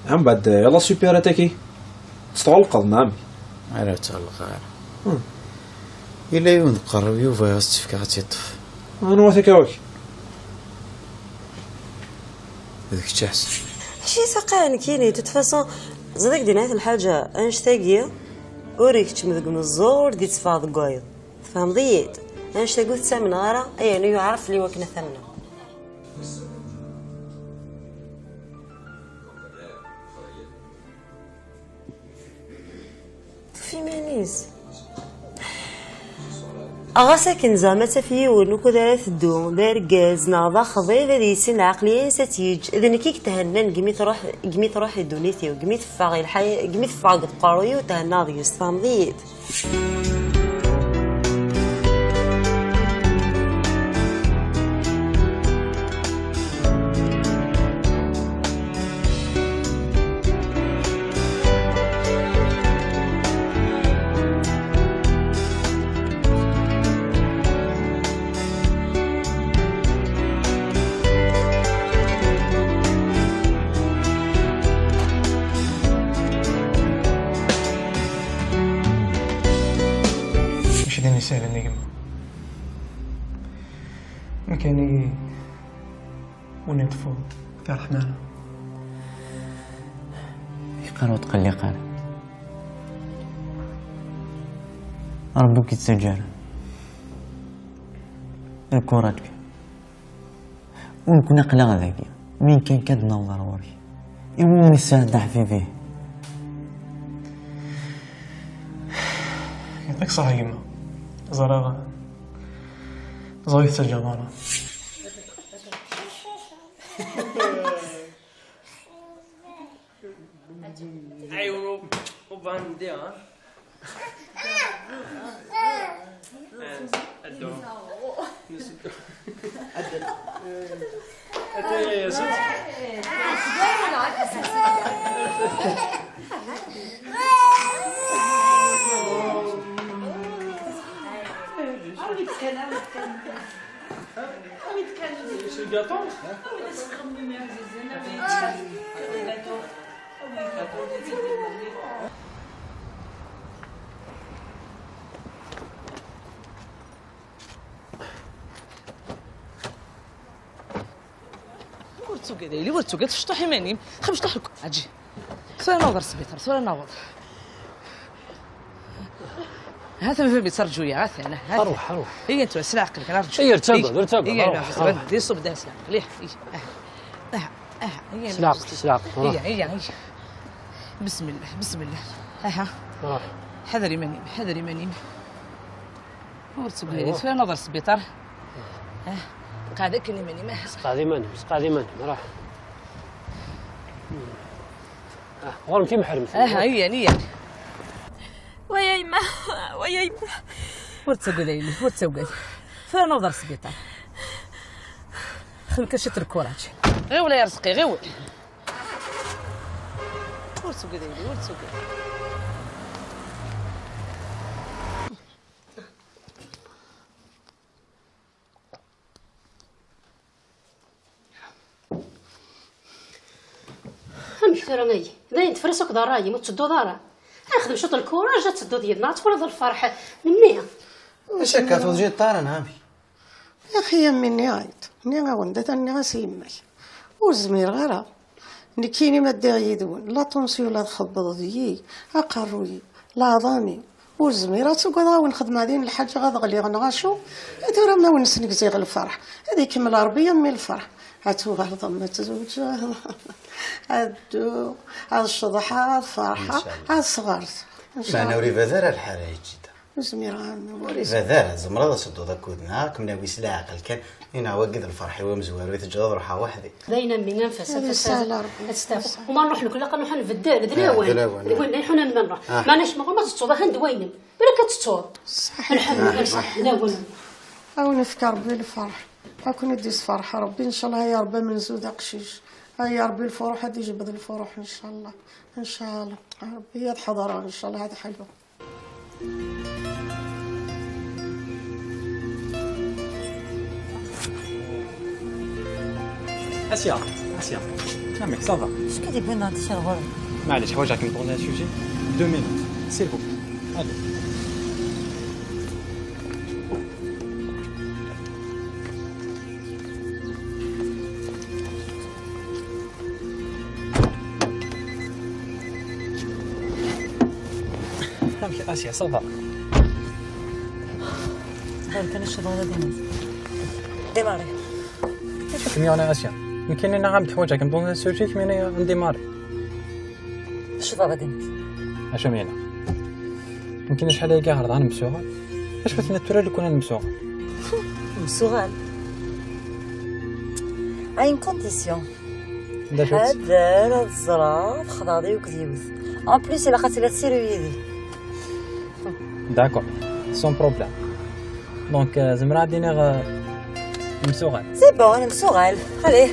عم بعد يلا سوبر اتاكي تتعلق نعم على تعلق إلا يون قرب يوفا يستفكات يطف أنا وثكاوك هذاك تحس شي سقان كيني تتفاصل زادك دينات الحاجة أنشتاقية أوريك تشمذق من الزور دي تفاض قايض فهم ضيد أنشتاقو تسامن غارة أي نيو يعرف لي وكنا ثمنه في مانيز أغاساكن زعما تفيون وكو ثلاث الدوم بارقاز ناضا خضيض هذي سن عقلية ستيج إذا نكيك تهنن قميت روحي دونيتي وقميت فاغي الحي قميت فاغ قاروي وتهنا ضيوس فام ضيد سهل النجم مكاني ونطفو تاع الرحمن يقال وتقلي قال ربك يتسجل الكوراتك ونكون أقلق ذاك مين كان كاد نظر وري يوم يسال دحفي فيه يعطيك صحة يما زراغة زويت الجمارة أيوة وباندي ها الدوم ورتو قدايلي ورتو قد شطوحي ماني خمش طحلكم اجي سوي نوضر السبيطار سوي نوضر هذا ما في بيت رجوية هذا انا اروح هي انتو سلاح عقلك انا رجوية هي ارتبط هي دير صوب داس ليه هي سلاق هي بسم الله ها حذري مني ورتو قدايلي سوي نوضر السبيطار قاعدة كلي ماني ما قاعدي ماني راح غرم في محرم هي ويا يما ورتو قدايلي فين نوضر السبيطار خليك شتر الكوراج غير ولا يا رزقي غير ورتو قدايلي كثر ماي ذاين تفرسك دراي ما تسدو دارا نخدم شوط الكوراج تسدو ديالنا تفرض الفرح مني اش هكا توجي الطار نهامي يا اخي يمني عيط ني غوندا اني غسيماي وزمير غير نكيني ما دير يدون لا طونسيو لا تخبط ديي اقروي لا عظامي وزميرة تقول ونخدم هذين الحاجه غتغلي غنغاشو هادو راه ما ونسنك زيغ الفرح هذه كمل ربي يمي الفرح هاتو غير ضمة زوج هادو هاد الشضحة هاد الفرحة هاد الصغارت معنا وريفا دار الحالة جدا وزميرة وريفا دار زمرة صدو ذاك ودنا كمنا ويسلا عقل كان هنا وقد الفرح ومزوار ويتجاوب روحها وحدي باينه من نفس تستاف وما نروح لك لا نروح نفدال دلاوان نحن نروح ماناش ما تصوض هند وين بركه تصوض صح الحمد صح داون او نفكر بالفرح اكون نديس فرحه ربي ان شاء الله يا ربي من زود قشيش يا ربي الفرح هادي يجبد الفرح ان شاء الله ربي هي الحضاره ان شاء الله هذا حلو اسيا كلامك صافا اش كدير لنا هاد الشيء الغريب معليش حوايجك نطولنا سوجي 2 مينوت سير بو الو كلامك اسيا صافا كان الشغل هذا ديماري كمي انا اسيا يمكن انا غامض حوايجك نطولنا سوجي كمي انا نديماري الشباب ديمك اش مينا يمكن شحال هي قاعد انا مسوغه اش بغيت نتورا اللي كنا مسوغه مسوغال اين كونديسيون هذا هاد الزرار خضاضي وكديوز ان بليس الا خاطر تسيرو يدي داكور سون بروبليم دونك زمرا دينا مسوغال سي بون انا مسوغال عليه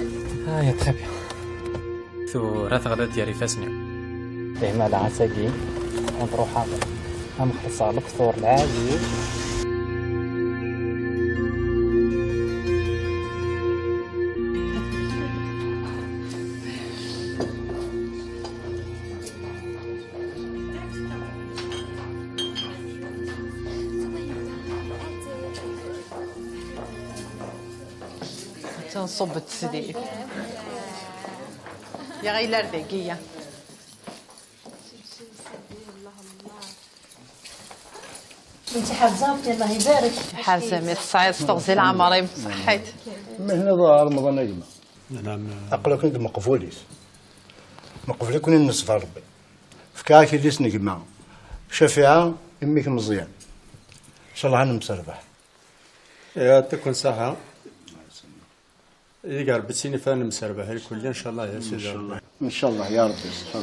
يا تري بيان ثو راه غدا ديالي فاسني فهم على عساكي نروح حاضر هم خلصها الفطور العادي تنصب التسديد يا غير دقيقة انت حافظه الله يبارك حاسه مي الصعيد تغزي العمري بصحيت مهنا ظهر رمضان يجمع عقلك انت مقفوليس مقفولي كون النصف ربي فكاك ليس نجمع شفيعه امك مزيان ان شاء الله انا مسربح يا تكون صحه إذا قال بتسيني فانا مسربح الكل إن شاء الله يا سيدي. ان شاء الله يا ربي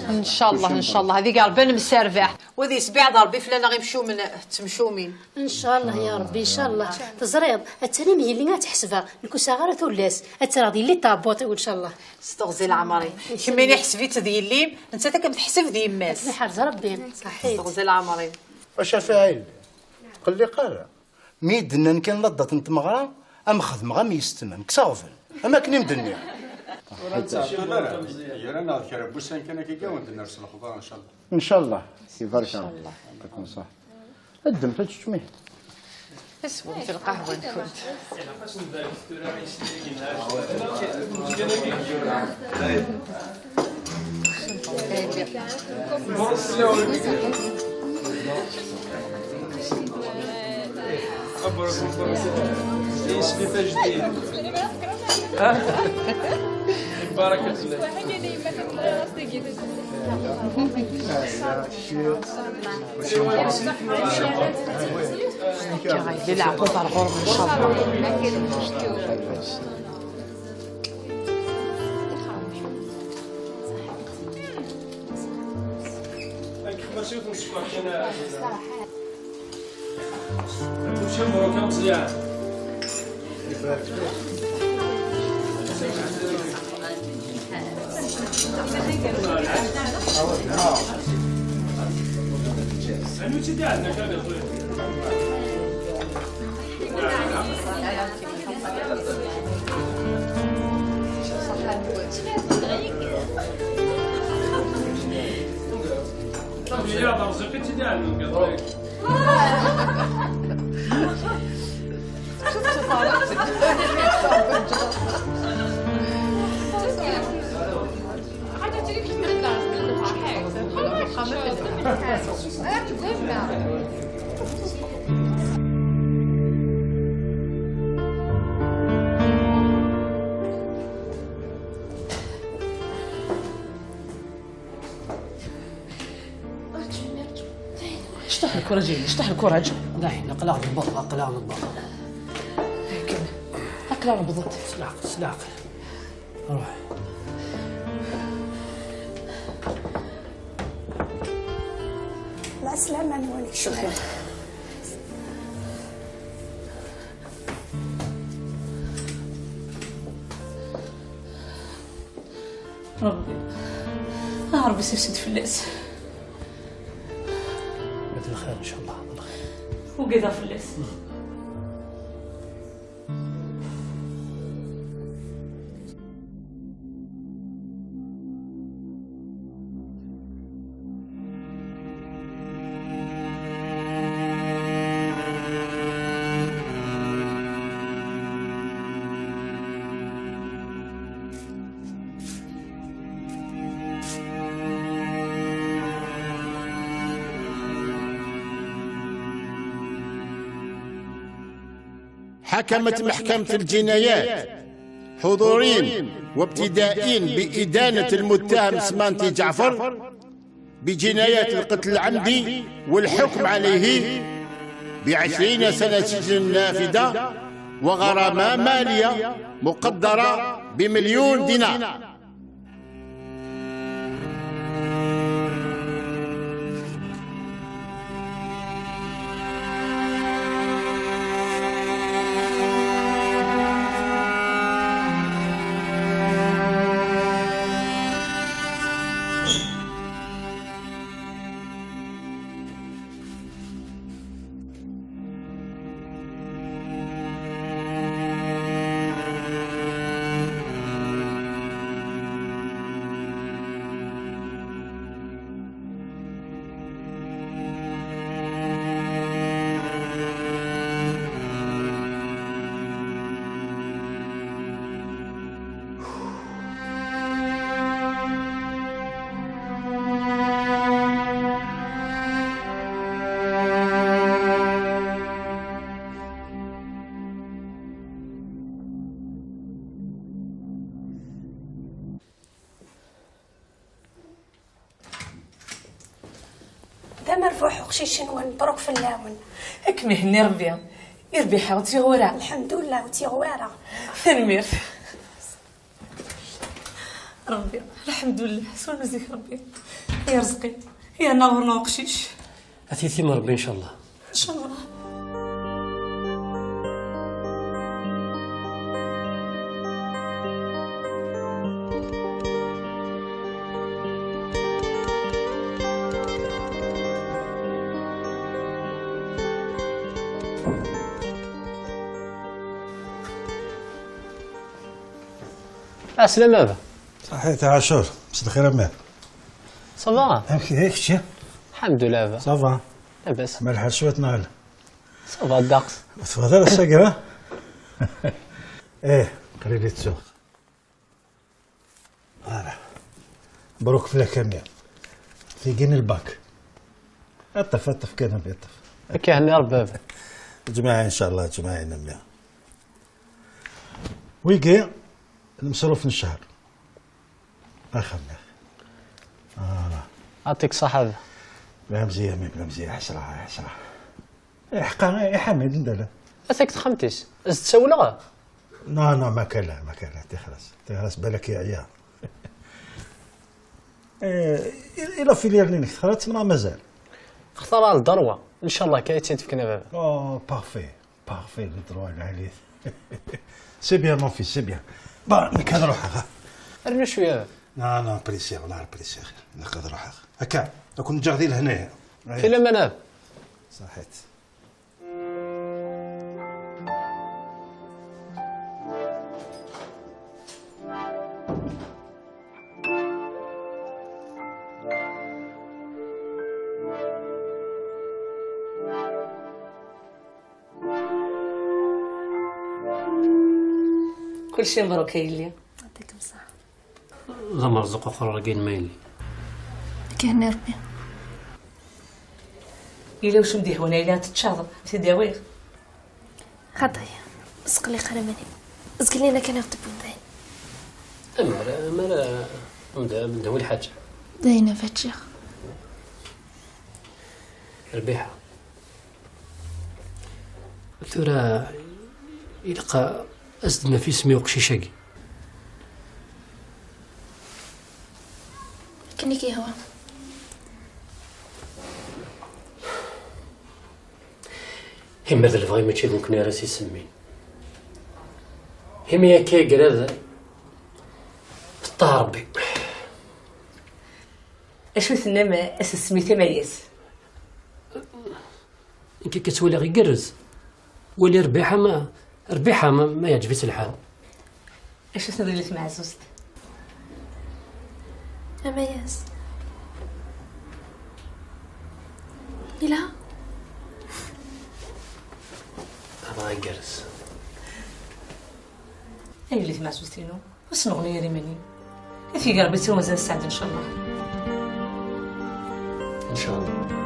ان شاء الله ان شاء الله. هذيك ربي مسربح وذي سبيع ضربي فلانا غيمشيو من تمشومين ان شاء الله يا ربي ان شاء الله. تزريض التاني مي اللي غتحسبها نكون صغيره تولاس التراضي اللي طابوطي وان شاء الله. استغزي العمري كميني حسبيت ديالي انت تا كتحسب ديال ماس حرز ربي صحيت. استغزي العمري واش فاعل قل لي قال ميدنا كان لضت انت مغرا ام خدم غا ميستمم كساغفل اما كني مدنيا انا كرب بوسان كان كي كون نرسل الخضار ان شاء الله ان شاء الله يبارك الله يعطيكم صح الدم تشميه اسمه في القهوه كنت بارك الله يلعبوا طرغور ان شاء الله. اشتح الكرة جيني اشتح الكرة جو. لا احنا قلع نبض قلع نبض هكلا نبضت سلاق روح مع السلامة نواليك شكرا. ربي سيسد فلاس مثل خير ان شاء الله وقيدا فلاس. حكمت محكمة الجنايات حضورين وابتدائين بإدانة المتهم سمانتي جعفر بجنايات القتل العمدي والحكم عليه ب20 سنة سجن نافذة وغرامة مالية مقدرة ب1,000,000 دينار. دا مرفوع خشيش نون بروك في اللاون اكمي هني ربي يربي حاوتي غورا الحمد لله وتي غوارا تنمير ربي الحمد لله سوى مزيك ربي يا رزقي يا نورنا وقشيش أثيثي ربي إن شاء الله. ان شاء الله. السلامة بابا. صحيت عاشور، مساء الخير أمام. صافا. هاك شتي؟ الحمد لله بابا. صافا. لاباس. مال الحال شوية نهار. صافا الدقس. تفضل الساقة. إيه قريب تسوق. مبروك في الكامية. في جيني الباك. أطف كان بيطف. كان يا رب بابا. جماعة إن شاء الله جماعة نمية. ويجي المصروف الشهر. أخمن. يعطيك الصحة. لا مزيان بلا مزيان حسرة. حقا يا حميد ندلا. أثك تخمتيش. تسولغ؟ لا ما كان لا تخلص بالك يا عيال. إلا في ليرنينك خلاص مازال. اختار الدروة إن شاء الله كي تفكنا بابا. بارفي الدروة عليه. سي بيان مون في سي بيان. نكاد روحها. رنا شوية. لا بريسي والله بريسي نكاد روحها. هكا نكون جاغدي لهنايا. في المنام. صحيت. كل شيء مبروك يا ليا. يعطيكم الصحة. زعما رزق اخر راكين مايلي. كان ربي. إلا واش مديح وانا إلا تتشاضر تداويغ. خطايا بس قلي قرمني بس قلي انا كان يخطب وداين. ما ندوي الحاجة. داينا فاتشيخ. ربيحة. ترى يلقى أزدنا في سمي وقشيشاقي. كني كي هو هم هذا الفغي ماشي ممكن راسي يسمي هم يا كي قراد طه ربي اشو ثنما اساس سميتها مريس كي كتولي غير قرز ولي ربيحة ما يعجبش الحال. اشو ثنما مع زوزت أميز لا هذا غير قرز. أي اللي مع زوزتينو بس نغني ريماني في قربتي ومازال السعد إن شاء الله. إن شاء الله.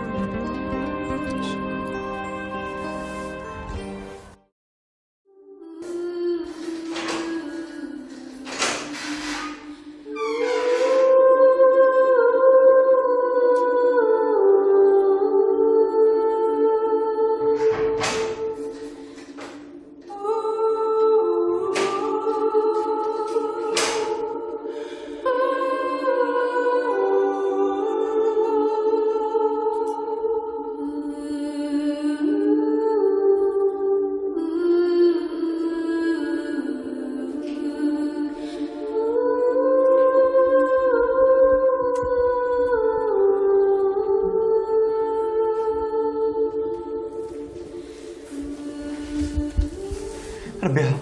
ربيها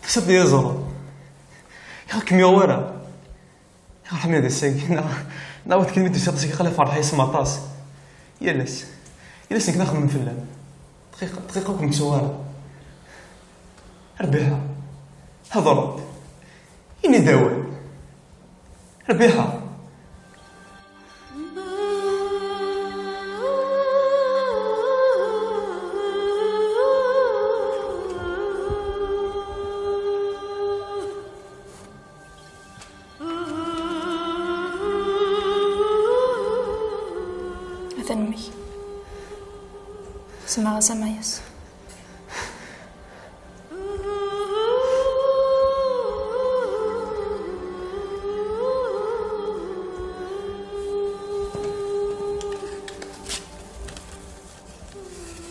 تكسب لي زرو يا كميورا يا حميد الساقي نعاود كلمة تسيق خلي فرح يسمع طاس يلس نك نخدم في اللام دقيقة وكم تسوارا ربيها هضرت إني داوي ربيها ذنبي اسمها سمايس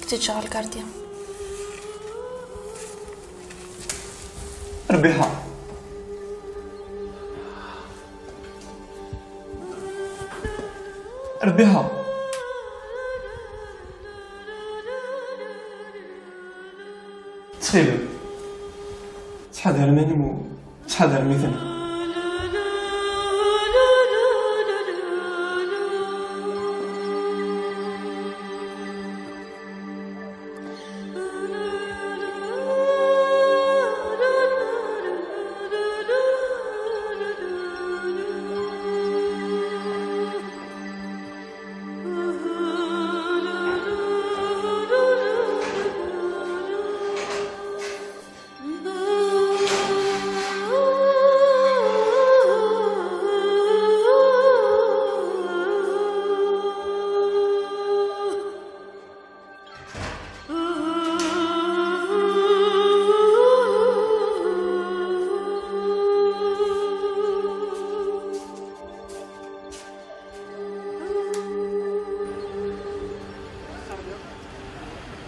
كنتي تشغل كارديان. ربيحة ربيحة تخيل شحال هرماني وشحال هرميتنا.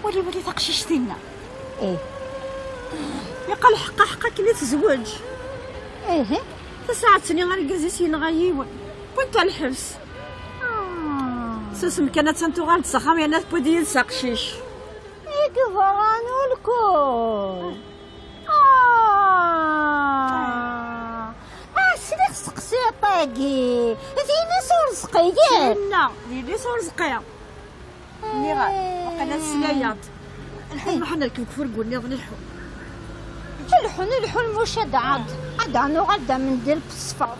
ولي تقشيشتينا. ايه يقال حقا كني تزوج. ايه تساعدتني غير كازيسين غايون كنت الحبس. سوسم كانت انتو غالد سخام يا ناس بودي ساقشيش. يكفرانو الكل. سليخ سقسي طاقي زيني سورزقية. لا زيني سورزقية. ني غاد وقيلا السلايات الحين حنا كيف فرقوا نيض نلحو المشهد عاد عنو غدا من دير بالصفا.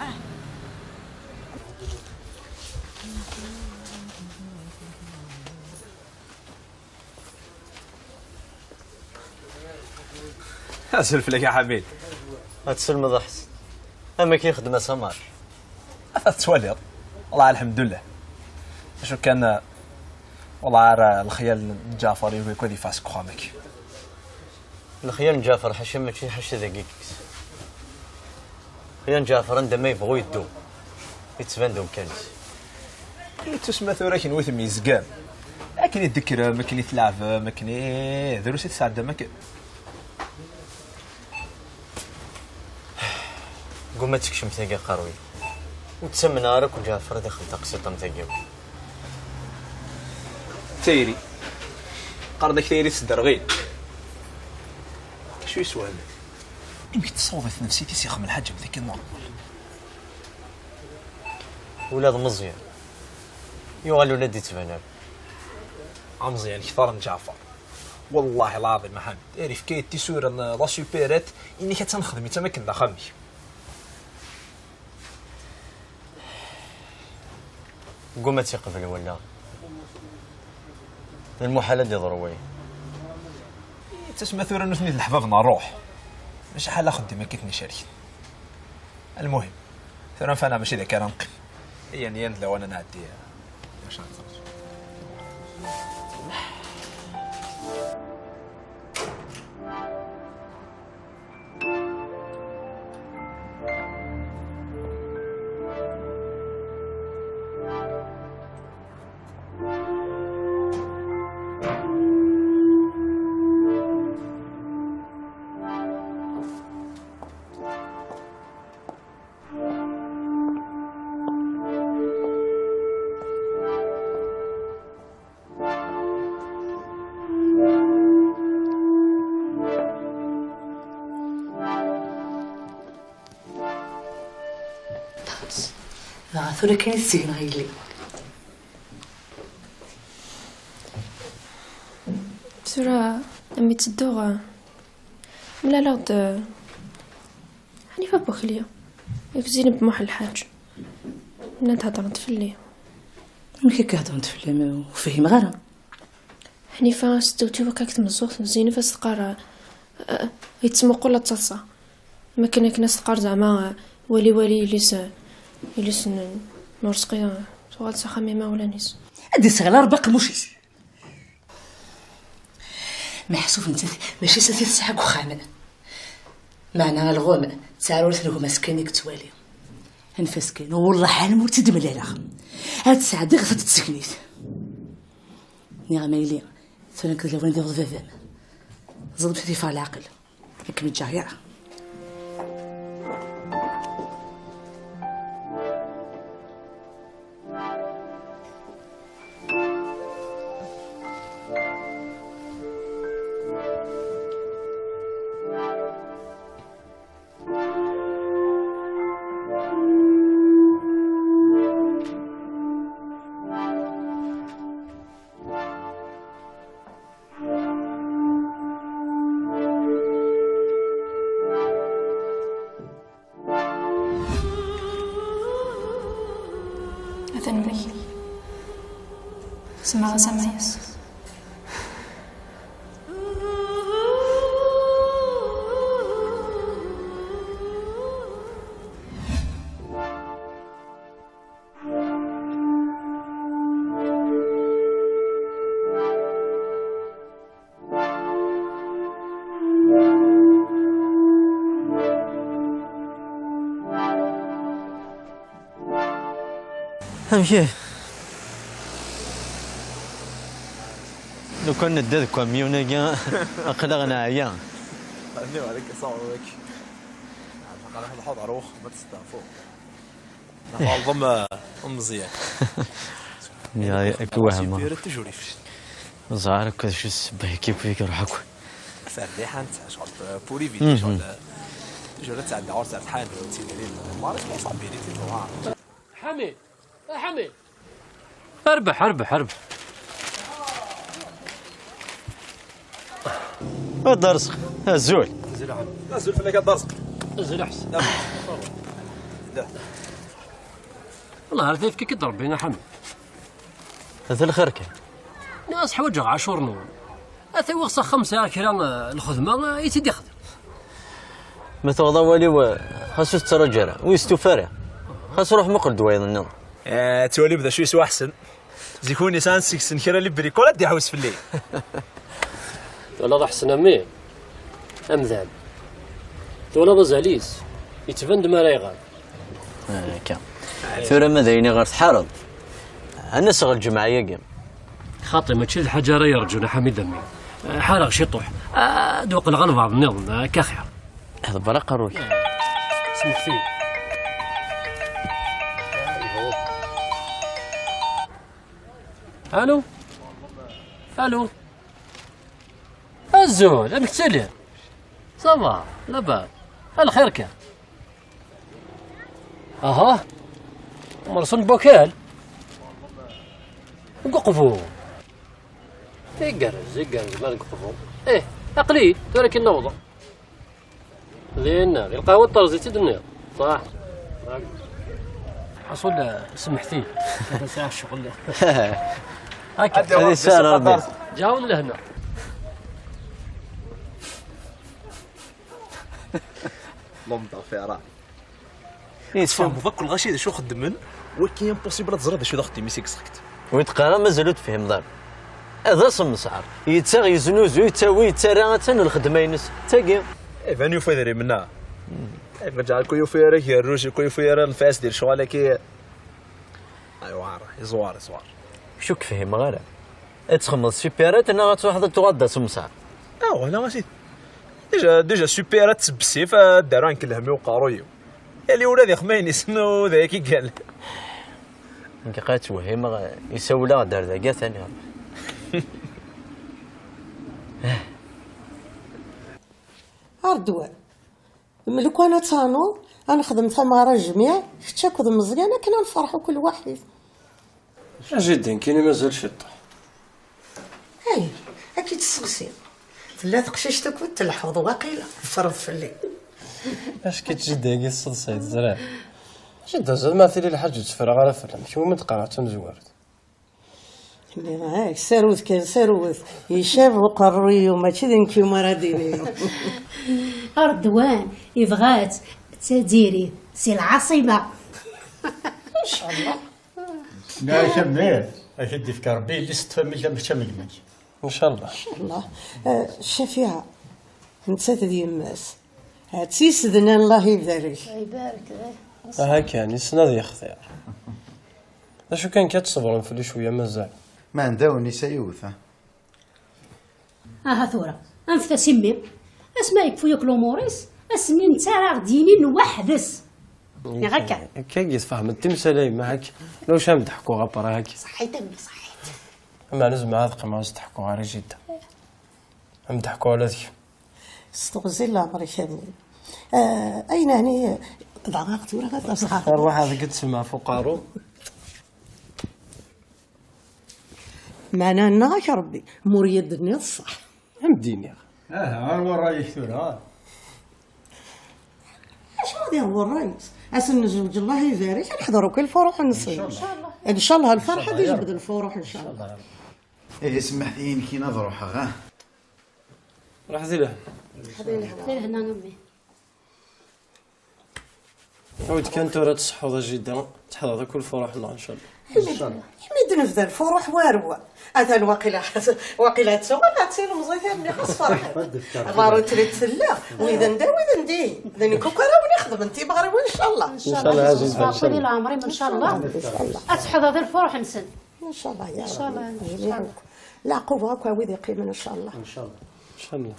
اسلف لك يا حميد. هتسلم احسن. اما كي خدمه سمار تولي والله الحمد لله. شو كان والله راه الخيال جعفر يقول كودي فاسك خامك. الخيال جعفر حشم ماشي حش دقيق. خيال جعفر عندما يبغوا يدو يتباندو كانت. تسمى ثورة كي نوث ميزقام. لكن يتذكر ما كان يتلعب ما كان دروس يتساعد ما كان. قوم ما تكشم ثقة قروي. وتسمى نارك وجعفر دخل تقسيطة مثقيو. تيري قردك تيري تسدرغين شو يسوى هذا؟ يمكن تصوف نفسيتي سيخم الحجم ذيك النورمال. ولاد مزيان يوغال ولاد يتبانر مزيان كثر من جعفر والله العظيم محمد. عرف كي تيسور لا سوبيرات اني كتنخدم تماكن دا خمي. قوم ما تيقبل ولا المحالة دي ضروي. تسمى ثورة نثني الحباب نروح ماشي حال اخدم ما كيتني شارك. المهم ثورة فانا ماشي ذاك انا نقل يعني لو انا نعدي عشان ثورة كاين السجن غيلي. ثورة أمي تدوغ ملا لغد حنيفة بوخلية ياك زينب بموح الحاج منا تهضر نتفلي. ملي كيهضر نتفلي وفهم غير حنيفة ستوتي وكاك تمزوغ زينب استقار يتسمو قولة تصاصة ما كان ناس تقار زعما ولي يليس نورسقي تغاد سخامي ما ولا نيس هادي صغيرة رباق موشي محسوف انت ماشي ساتي تسحق وخامن معنا الغوم تعالوا لثنكو مسكينك توالي انفسكين والله حال مرتي دملالة هاد الساعة دي غصت تسكنيت نيغا مايلي ثاني كذا لو ندير فافان ظلمت هذه فيها العقل هيك متجاهرة. ذنبي سمع سمايس امشي لو كان ندير كاميون كاع اقلقنا عيان خليو عليك صاوبك على هذا الحوض عروخ ما تستعفوا نعظم مزيان يا كوهم بيرت تجوريفش زعرك كذا شو السبه كيف فيك روحك فرديحه انت شغل بوري فيديو شغل تجور تاع الدعوه تاع الحان تيديرين ما عرفتش صعب بيريتي حميد يا حميد اربح اربح اربح الدرسق الزول الزول فيك الدرسق الزول احسن والله عرفت كيف كيضرب بينا حميد هذا الخركه ناس حوجه عاشور نون اثي وخصه 5 كيلو الخدمه يتدي يخدم ما تغضى والي خاصو ترجع ويستفرع خاصو روح مقل دويض النظر تولي بدا شوي سوا احسن زيكوني سانسكس نكرا اللي بريكولا دي حوس في الليل ولا احسن امين امذاب ولا بزاليس يتفند ما لا يغال كام ثورة ماذا يني غير تحارض انا صغر الجمعيه قام خاطي ما تشيل الحجاره يا رجل حميد امين حارق شطوح دوق الغلط بعض النظم كخير هذا برق روح سمح فيه الو الو الزول انك تسلم صباح لا بال هل خيرك اها مرسون بوكال وقفوا يقرز ما نقفوا ايه اقليل ترك النوضه لين القهوه الطرزي تدني صح حصل سمحتي هذا ساعه الشغل هذه سهله ربي جاون لهنا لومطا في راه يسفهم بفك الغشيد شو خدمن ولكن امبوسيبل تزرد شو دختي ميسيك سخت ويتقرا مازالو تفهم دار هذا صم صعب يتساغ يزنوز ويتساوي يتسرع تن الخدمه ينس تاقي فان يوفي دري منا رجع كو يوفي راه الروج كو يوفي راه الفاس ديال شغل كي ايوا زوار شو كفهم غير تخمص سوبيرات انا غتروح تغدى صعب انا غاسي ديجا سوبيرات تسبسي فداروا عنك الهمي وقارويو اللي ولاد خمين يسنو ذاك قال انك قايت وهم يسوي لا دار ذاك ثاني اردوان ملي كنا تصانو انا خدمت مع الجميع تاكد مزيانه كنا نفرحوا كل واحد جدا كاين مازال شطه اي اكيد السقسي لا تقششتك وتلحظ واقيلا فرض في الليل اش كتجي داكي الصدصيد زرع شد زعما مثلي الحاج تفرغ على فلان شو من تقرا تنزوارد هاك ساروت كان ساروت يشاف وقروي وماشي ذنكي مراديني أردوان يبغات تديري سي العاصمة ان شاء الله لا شمير اشد في كربي اللي ستفهم مش تملمك ان شاء الله الله شفيعة نسات ديال الناس هاتسيسدنا الله يبارك يبارك هاك يعني سناد يختار شو كان كتصبرون في شويه مازال ما نداو النساء يوث ثورة انفتا سمي اسما يكفو ياكلو موريس اسمي انت راه ديني نوحدس هكا كي تفهم التمثال معاك لو شام ضحكوا غبر هاك صحيت امي صحيت. ما لازم هذا قماش ضحكوا غير جدا هم ضحكوا على ذيك استغزي الله عمرك امي. اين هني ضغطت ولا غير صغار روح هذا قد سمع فقارو معنا ناك ربي مريد الدنيا الصح مديني هو الرئيس ثورة. اش غادي هو الرئيس اسن نزوج الله يبارك نحضروا كل فرح ونصير ان شاء الله الفرحه دي جبد الفرح ان شاء الله. ايه سمحتيني كي نروح ها راح له هنا امي عود كان تورا تصحوا جدا تحضر كل فرحنا ان شاء الله. حميد نفذ الفرح واروى هذا الواقيلا تسوى تصير مزيفه ملي خاص فرح غارو تريد سلا واذا ندا واذا ندي ذني كوكرا ونخدم انت بغري ان شاء الله. ان شاء الله عزيز ان شاء الله العمري ان شاء الله اتحضر الفرح نسن ان شاء الله يا ان شاء الله ان شاء الله لا قوه هكا ويدي قيمه ان شاء الله ان شاء الله ان شاء الله.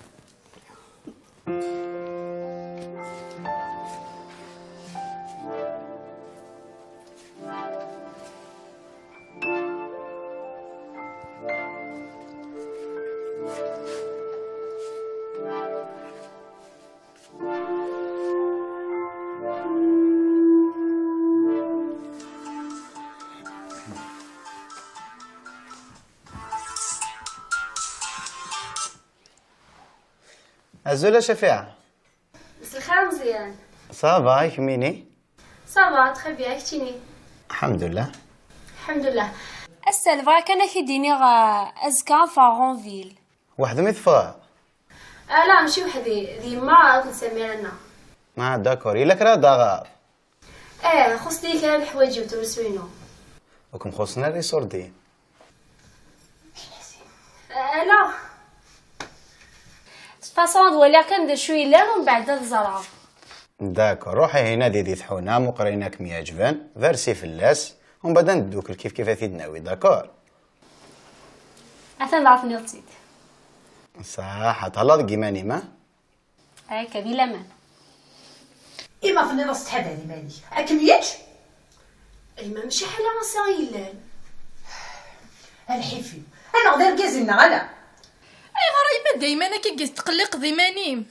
أزولة شفيعة. مساء الخير مزيان. صافا كميني؟ صافا تخي بيان كتيني. الحمد لله. الحمد لله. السلفا كان كيديني أزكا فاغونفيل. وحدة ميثفا؟ لا ماشي وحدي ذي ما كنسميها لنا. داكور إلا كرا داغار. خصني كان الحوايج وترسوينو. وكم خصنا الريسور دي؟ لا. فاصون ولا كان شويه لا ومن بعد الزرعه. داكور روحي هنا ديدي ثحونا مقريناك مياجبان فارسي فلاس ومن بعد ندوك كيف ثيد ناوي داكور. اثن عرفني رصيد. صح طلع كيماني ما؟ كبيله مان. إما فني راس تحداني مالي أكميت؟ إما مشي حاله غصايلان. الحفي أنا غير كازلنا غلا. اي غريبه دايما كي تقلق ذيمانيم